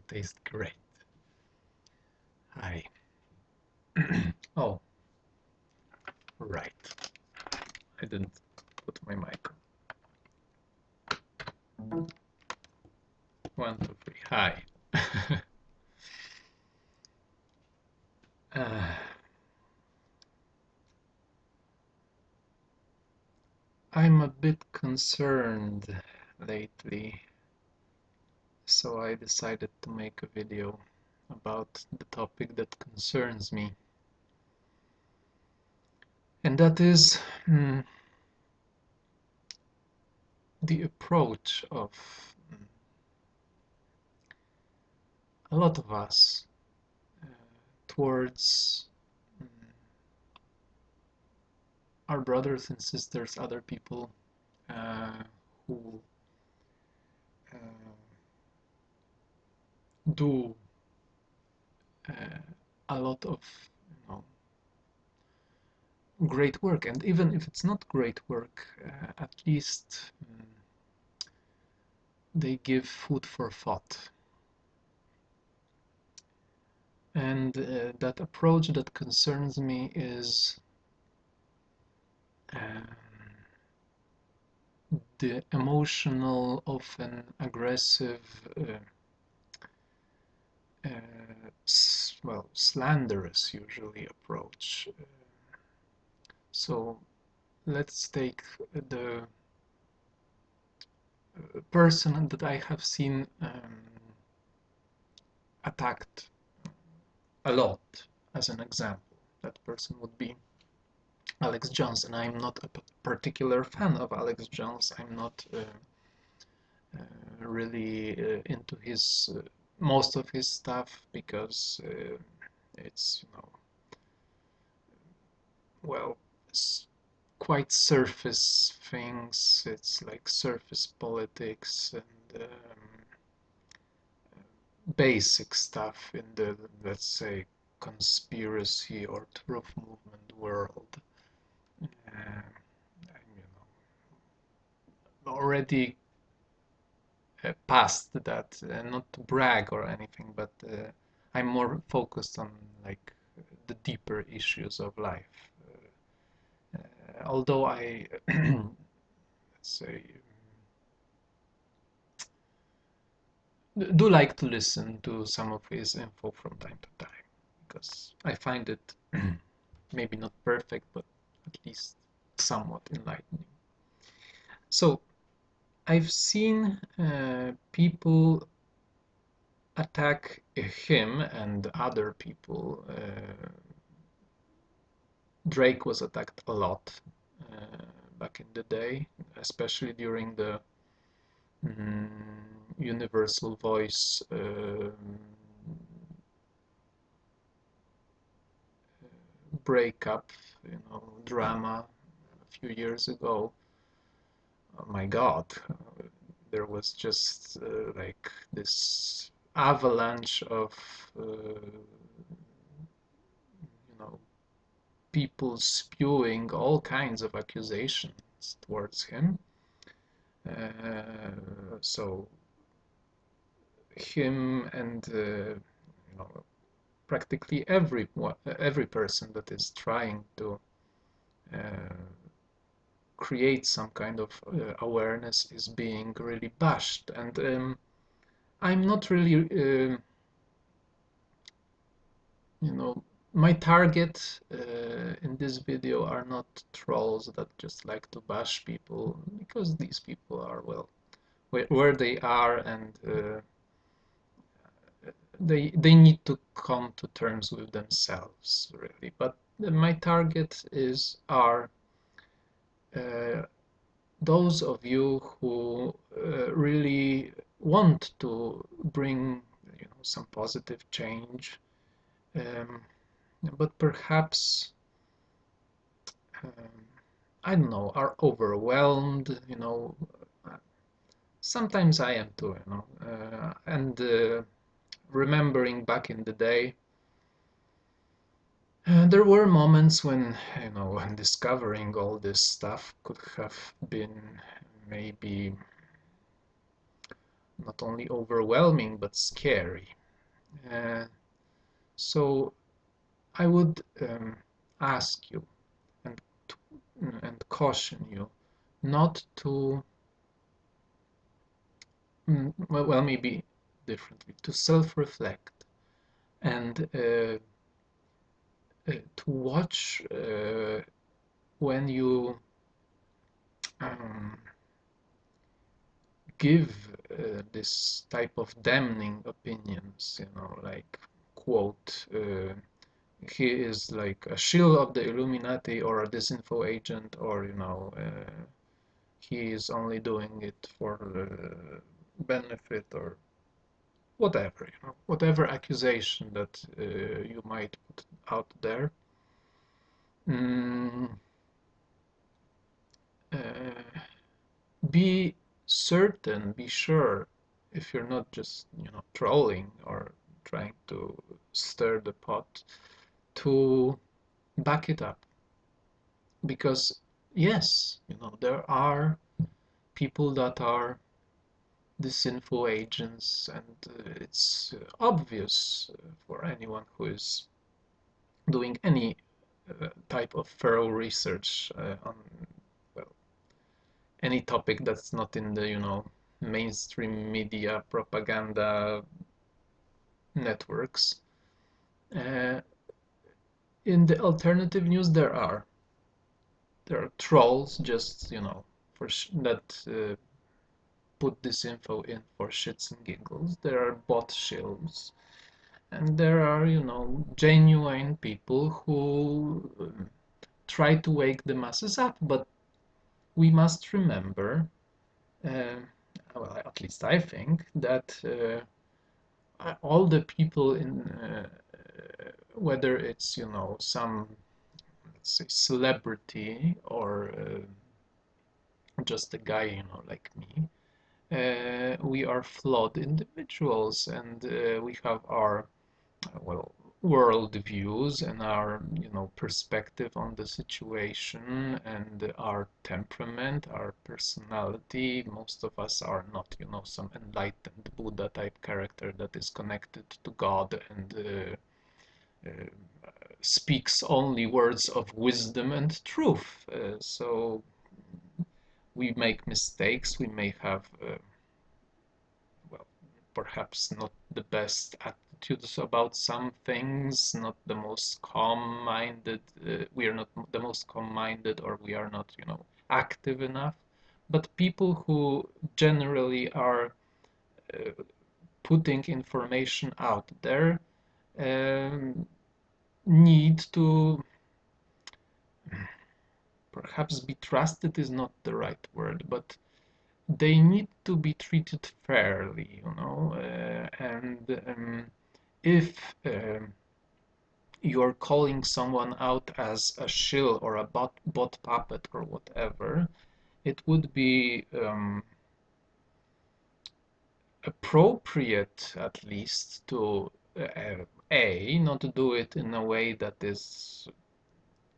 taste great. Hi. Oh, right. I didn't put my mic on. 1, 2, 3. Hi. uh, I'm a bit concerned lately, so I decided to make a video about the topic that concerns me. And that is the approach of a lot of us towards our brothers and sisters, other people who do a lot of, great work. And even if it's not great work, at least they give food for thought. And that approach that concerns me is the emotional, often aggressive, well, slanderous usually approach. So let's take the person that I have seen attacked a lot as an example. That person would be Alex Jones, and I'm not a particular fan of Alex Jones. I'm not really into his most of his stuff because it's, well, it's quite surface things. It's like surface politics and basic stuff in the, let's say, conspiracy or truth movement world. Already past that, not to brag or anything, but I'm more focused on like the deeper issues of life. Although I, let's say, do like to listen to some of his info from time to time, because I find it maybe not perfect, but at least somewhat enlightening. So I've seen people attack him and other people. Drake was attacked a lot back in the day, especially during the Universal Voice breakup, drama a few years ago. Oh my God, there was just like this avalanche of people spewing all kinds of accusations towards him. So him and practically every person that is trying to create some kind of awareness is being really bashed. And I'm not really, my target in this video are not trolls that just like to bash people, because these people are, well, where they are, and they need to come to terms with themselves, really. But my target are those of you who really want to bring, some positive change, but perhaps I don't know, are overwhelmed. Sometimes I am too, and remembering back in the day, there were moments when, when discovering all this stuff could have been maybe not only overwhelming but scary. Uh, so I would ask you and and caution you not to, well, maybe differently, to self-reflect and to watch when you um, give this type of damning opinions, like, quote, he is like a shill of the Illuminati or a disinfo agent, or, he is only doing it for benefit, or whatever, whatever accusation that you might put out there. Mm, uh, be certain, be sure, if you're not just, trolling or trying to stir the pot, to back it up. Because, yes, there are people that are disinfo agents, and it's obvious for anyone who is doing any type of thorough research on, well, any topic that's not in the, mainstream media propaganda networks. Uh, in the alternative news, there are trolls, just, for that put this info in for shits and giggles. There are bot shills, and there are, genuine people who try to wake the masses up. But we must remember, uh, well, at least I think, that all the people in, whether it's, some, let's say, celebrity, or just a guy, like me, we are flawed individuals, and we have our, well, world views, and our, perspective on the situation, and our temperament, our personality. Most of us are not, some enlightened Buddha type character that is connected to God, and speaks only words of wisdom and truth. So we make mistakes. We may have, well, perhaps not the best attitudes about some things, not the most calm-minded. We are not the most calm-minded, or we are not, active enough. But people who generally are uh, putting information out there um, need to, perhaps be trusted is not the right word, but they need to be treated fairly, and if you're calling someone out as a shill or a bot puppet or whatever, it would be appropriate, at least, to not to do it in a way that is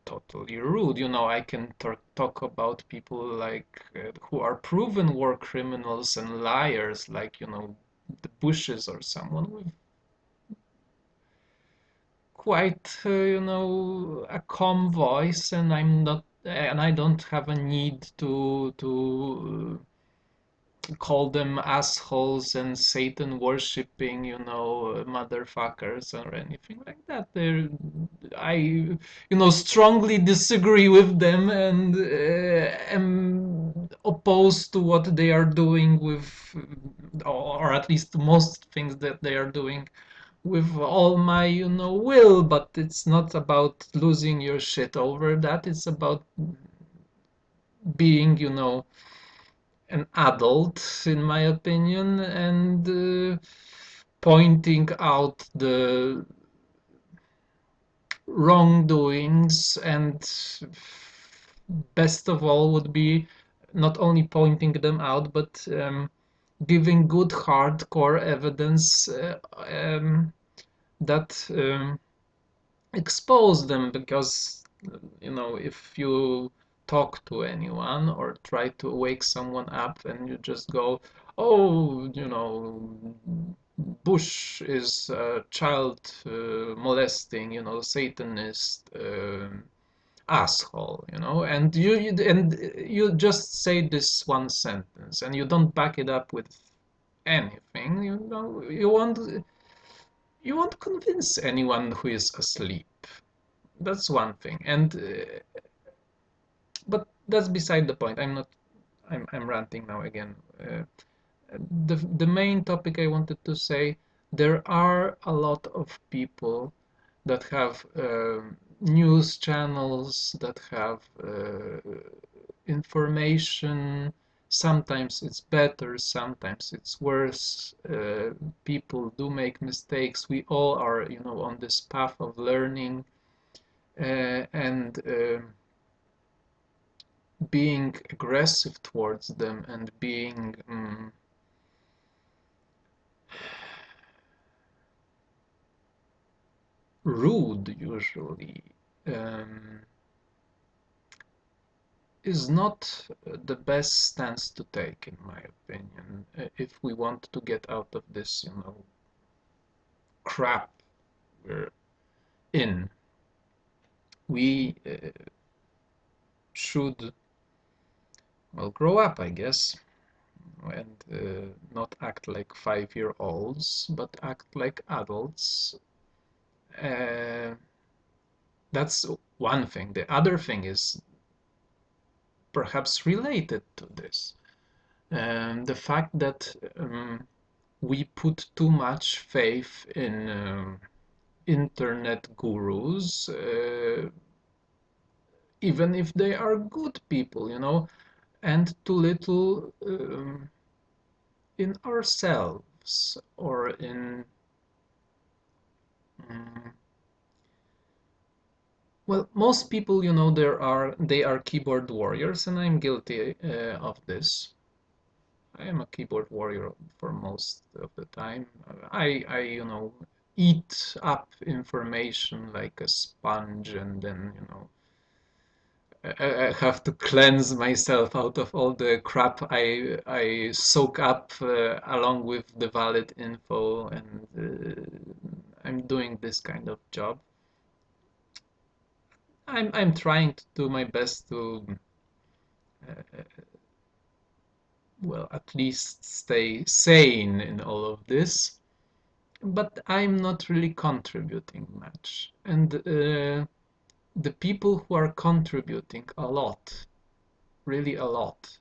totally rude. I can talk about people like who are proven war criminals and liars, like, the Bushes, or someone with quite, a calm voice, and I don't have a need to call them assholes and Satan worshipping, motherfuckers or anything like that. I, strongly disagree with them, and am opposed to what they are doing with, or at least most things that they are doing, with all my, will. But it's not about losing your shit over that. It's about being, an adult, in my opinion, and pointing out the wrongdoings, and best of all would be not only pointing them out, but giving good hardcore evidence that expose them. Because, if you talk to anyone or try to wake someone up, and you just go, oh, Bush is child molesting, Satanist asshole, and you just say this one sentence and you don't back it up with anything. You won't convince anyone who is asleep. That's one thing, and but that's beside the point. I'm not. I'm ranting now again. The main topic I wanted to say, there are a lot of people that have news channels, that have information. Sometimes it's better, sometimes it's worse. People do make mistakes. We all are, on this path of learning, and being aggressive towards them and being rude usually um, is not the best stance to take, in my opinion, if we want to get out of this, crap we're in. We should, well, grow up, I guess, and not act like 5-year-olds, but act like adults. Uh, that's one thing. The other thing is perhaps related to this. The fact that we put too much faith in internet gurus, even if they are good people, and too little in ourselves or in, um, well, most people, they are keyboard warriors, and I'm guilty of this. I am a keyboard warrior for most of the time. I eat up information like a sponge, and then, I have to cleanse myself out of all the crap I soak up along with the valid info, and I'm doing this kind of job. I'm trying to do my best to uh, well, at least stay sane in all of this, but I'm not really contributing much. And the people who are contributing a lot, really a lot,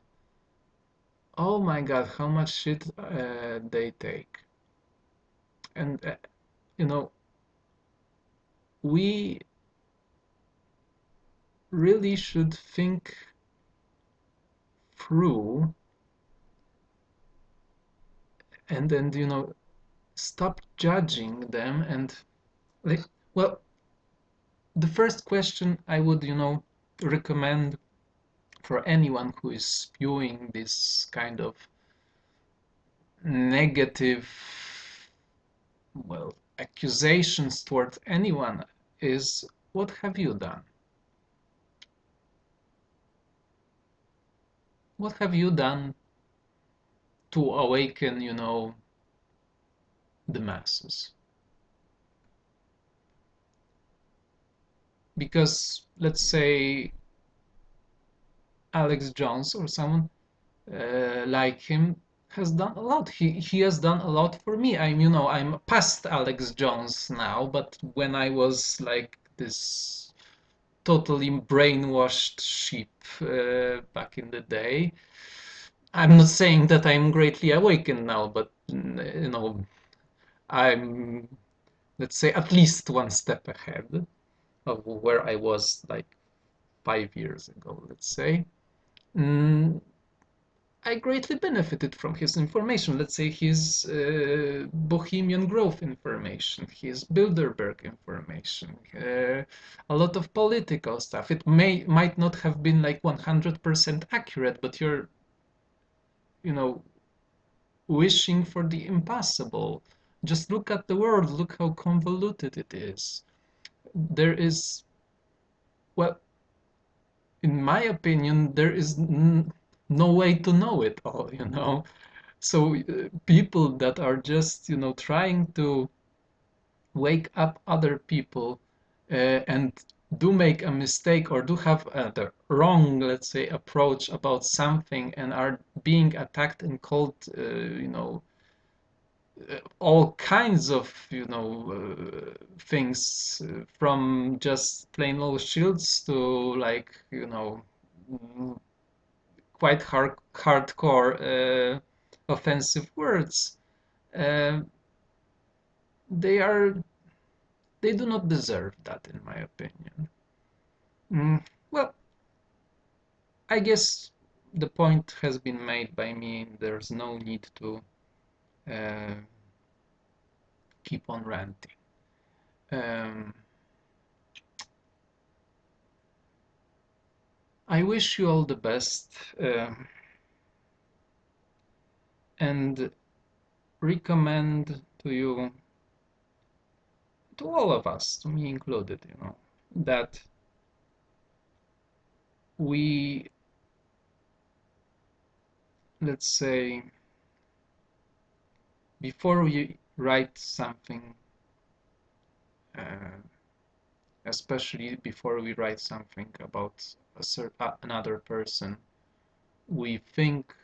oh my God, how much shit they take. And, you know, we really should think through and stop judging them and, like, well, the first question I would, recommend for anyone who is spewing this kind of negative, well, accusations towards anyone is, what have you done? What have you done to awaken, the masses? Because let's say Alex Jones or someone like him has done a lot. He has done a lot for me. I'm past Alex Jones now, but when I was like this totally brainwashed sheep back in the day, I'm not saying that I'm greatly awakened now, but I'm, let's say, at least one step ahead of where I was like 5 years ago, let's say. Mm, I greatly benefited from his information. Let's say his Bohemian Grove information, his Bilderberg information, a lot of political stuff. It might not have been like 100% accurate, but you're, you know, wishing for the impossible. Just look at the world. Look how convoluted it is. There is, well, in my opinion, there is no way to know it all. So people that are just, trying to wake up other people and do make a mistake or do have the wrong, let's say, approach about something and are being attacked and called, all kinds of, things from just plain old shields to like, mm, quite hardcore offensive words. Uh, they are they do not deserve that, in my opinion. Well, I guess the point has been made by me. There's no need to uh, keep on ranting. Um, I wish you all the best and recommend to you, to all of us, to me included, that we, let's say, before we write something, uh, especially before we write something about another person, we think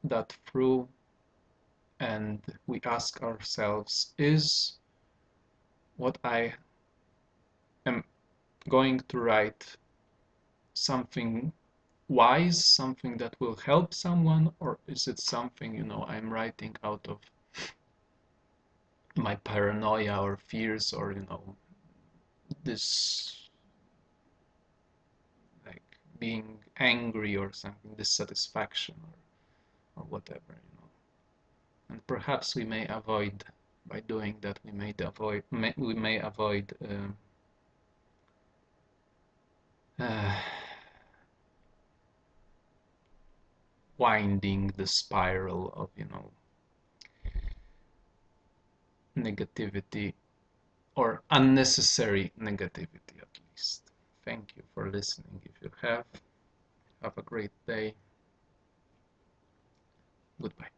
that through and we ask ourselves, is what I am going to write something wise, something that will help someone, or is it something, I'm writing out of my paranoia or fears or, this like being angry or something, dissatisfaction or whatever, And perhaps we may avoid, by doing that, we may avoid uh, winding the spiral of, negativity or unnecessary negativity, at least. Thank you for listening. If you have a great day. Goodbye.